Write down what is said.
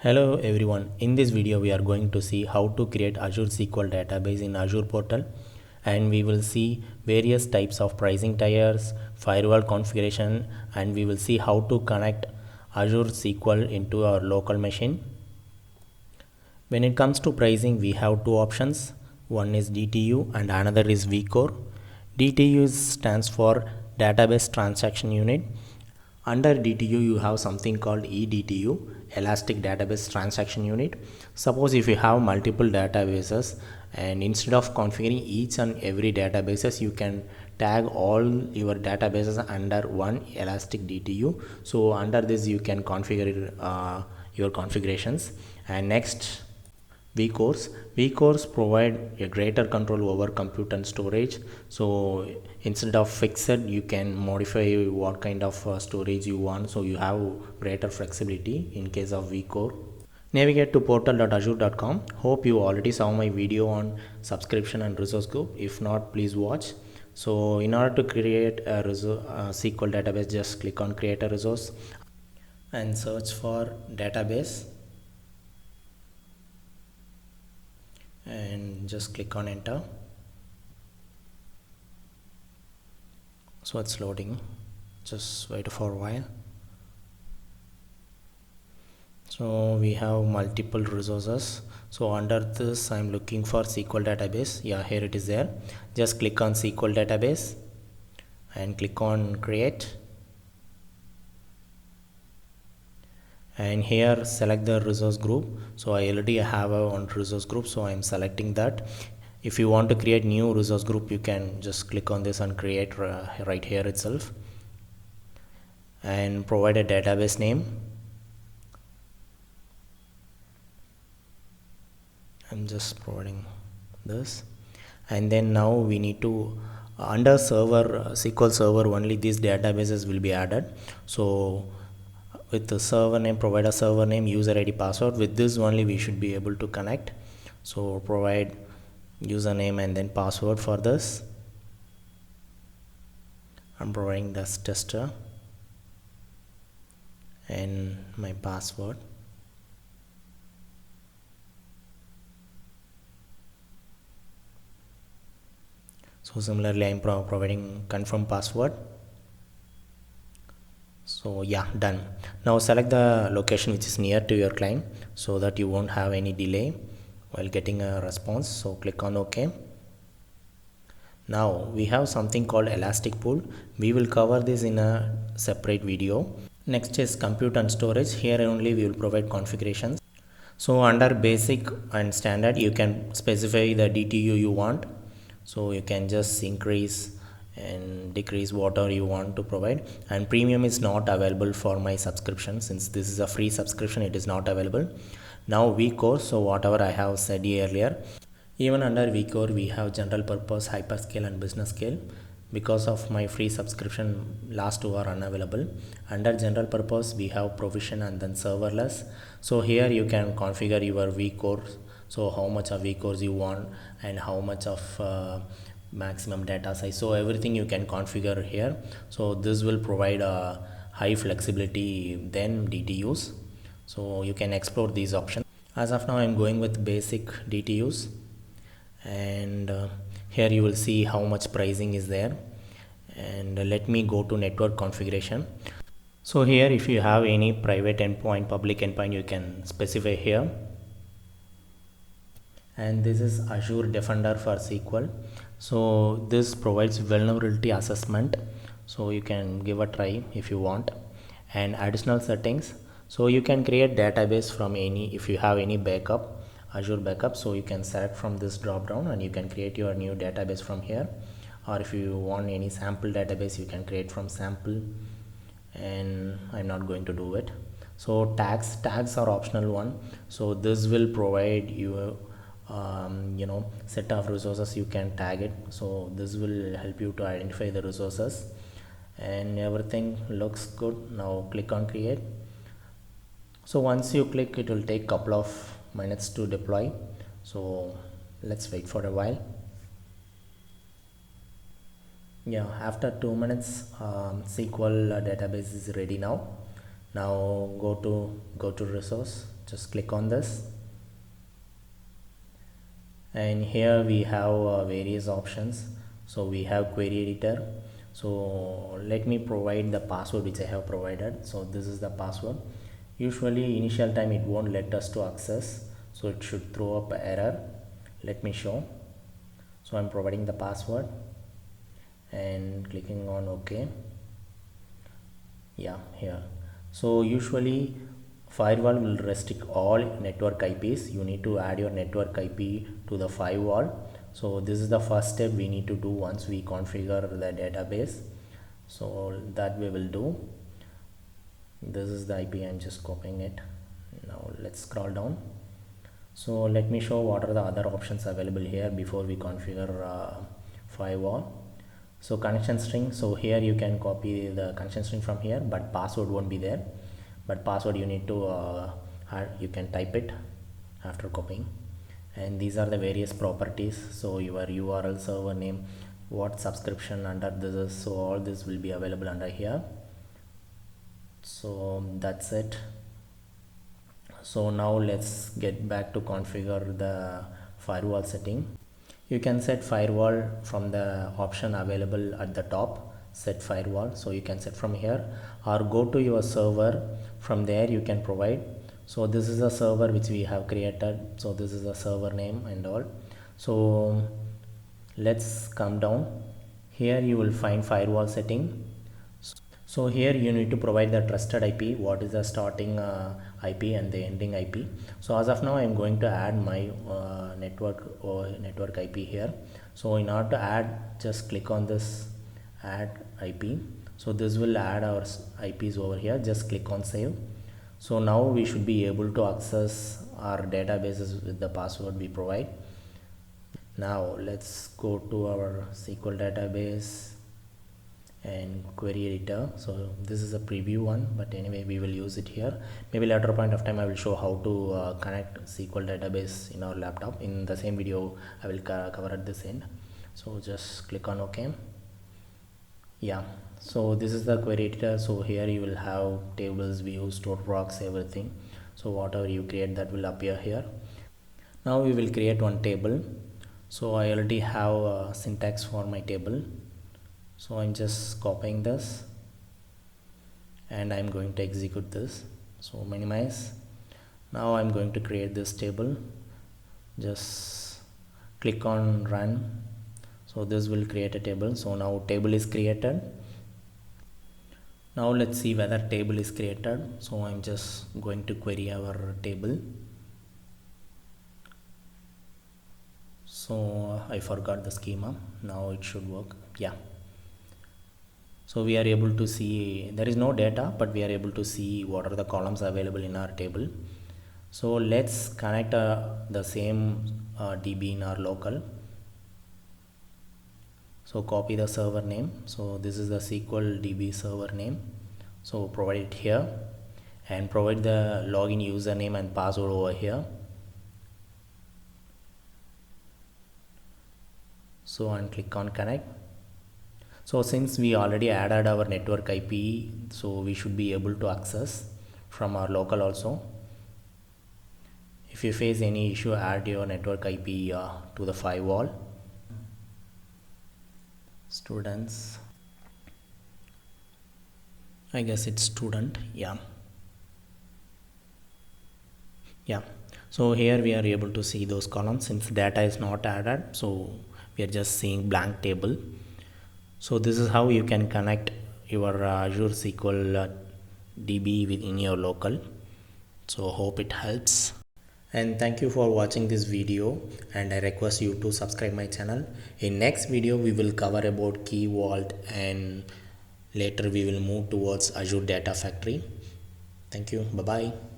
Hello everyone. In this video we are going to see how to create Azure SQL database in Azure portal, and we will see various types of pricing tiers, firewall configuration, and we will see how to connect Azure SQL into our local machine. When it comes to pricing, we have two options. One is DTU and another is vCore. DTU stands for Database Transaction Unit. Under DTU, you have something called eDTU, Elastic Database Transaction Unit. Suppose if you have multiple databases, and instead of configuring each and every databases, you can tag all your databases under one Elastic DTU. So under this, you can configure your configurations. And next, vCores. vCores provide a greater control over compute and storage. So instead of fixed, you can modify what kind of storage you want. So you have greater flexibility in case of vCore. Navigate to portal.azure.com. Hope you already saw my video on subscription and resource group. If not, please watch. So in order to create a SQL database, just click on create a resource and search for database, and just click on enter. So it's loading, just wait for a while. So we have multiple resources. So under this I'm looking for SQL database. Yeah, here it is there. Just click on SQL database and click on create, and here select the resource group. So I already have one resource group, so I'm selecting that. If you want to create new resource group, you can just click on this and create right here itself, and provide a database name. I'm just providing this, and then now we need to under server SQL server only these databases will be added. So with the server name, provide a server name, user ID, password. With this only we should be able to connect. So provide username and then password for this. I'm providing this tester and my password. So similarly I'm providing confirm password. So yeah, done. Now select the location which is near to your client so that you won't have any delay while getting a response. So click on OK. Now we have something called Elastic Pool. We will cover this in a separate video. Next is compute and storage. Here only we will provide configurations. So under basic and standard, you can specify the DTU you want. So you can just increase and decrease whatever you want to provide. And premium is not available for my subscription. Since this is a free subscription, it is not available. Now vCore, so whatever I have said earlier, even under vCore we have general purpose, hyperscale and business scale. Because of my free subscription, last two are unavailable. Under general purpose we have provision and then serverless. So here you can configure your vCore, so how much of vCores you want and how much of maximum data size. So everything you can configure here. So this will provide a high flexibility than DTUs. So you can explore these options. As of now I'm going with basic DTUs, and here you will see how much pricing is there. And let me go to network configuration. So here if you have any private endpoint, public endpoint, you can specify here. And this is Azure Defender for SQL. So this provides vulnerability assessment, so you can give a try if you want. And additional settings, so you can create database from any, if you have any backup, Azure backup, so you can select from this drop down and you can create your new database from here. Or if you want any sample database, you can create from sample, and I'm not going to do it. So tags are optional one. So this will provide you set of resources you can tag it. So this will help you to identify the resources, and everything looks good. Now click on create. So once you click, it will take couple of minutes to deploy. So let's wait for a while. Yeah, after 2 minutes SQL database is ready. Now go to resource just click on this, and here we have various options. So we have query editor. So let me provide the password which I have provided. So this is the password. Usually initial time it won't let us to access, so it should throw up error. Let me show. So I'm providing the password and clicking on OK. Yeah, here. So usually firewall will restrict all network IPs. You need to add your network IP to the firewall. So this is the first step we need to do once we configure the database. So that we will do. This is the IP, I'm just copying it. Now let's scroll down. So let me show what are the other options available here before we configure firewall. So connection string, so here you can copy the connection string from here, but password won't be there. But password you need to you can type it after copying. And these are the various properties. So your URL, server name, what subscription under this is, so all this will be available under here. So that's it. So now let's get back to configure the firewall setting. You can set firewall from the option available at the top, set firewall. So you can set from here or go to your server. From there you can provide. So this is a server which we have created. So this is a server name and all. So let's come down. Here you will find firewall setting. So here you need to provide the trusted IP, what is the starting IP and the ending IP. So as of now I am going to add my network IP here. So in order to add, just click on this add IP. So this will add our IPs over here. Just click on save. So now we should be able to access our databases with the password we provide. Now let's go to our SQL database and query editor. So this is a preview one, but anyway we will use it here. Maybe later point of time I will show how to connect SQL database in our laptop. In the same video I will cover at this end. So just click on OK. Yeah, so this is the query editor. So here you will have tables, views, stored procs, everything. So whatever you create, that will appear here. Now we will create one table. So I already have a syntax for my table. So I'm just copying this and I'm going to execute this. So minimize. Now I'm going to create this table. Just click on run. So this will create a table. So now table is created. Now let's see whether table is created. So I'm just going to query our table. So I forgot the schema. Now it should work. Yeah. So we are able to see, there is no data, but we are able to see what are the columns available in our table. So let's connect the same DB in our local. So copy the server name. So this is the SQL DB server name. So provide it here and provide the login username and password over here. So and click on connect. So since we already added our network IP, so we should be able to access from our local also. If you face any issue, add your network IP to the firewall. Students, I guess it's student. Yeah. So here we are able to see those columns. Since data is not added, so we are just seeing blank table. So this is how you can connect your Azure SQL DB within your local. So hope it helps. And thank you for watching this video, and I request you to subscribe my channel. In next video we will cover about Key Vault, and later we will move towards Azure Data Factory. Thank you. Bye bye.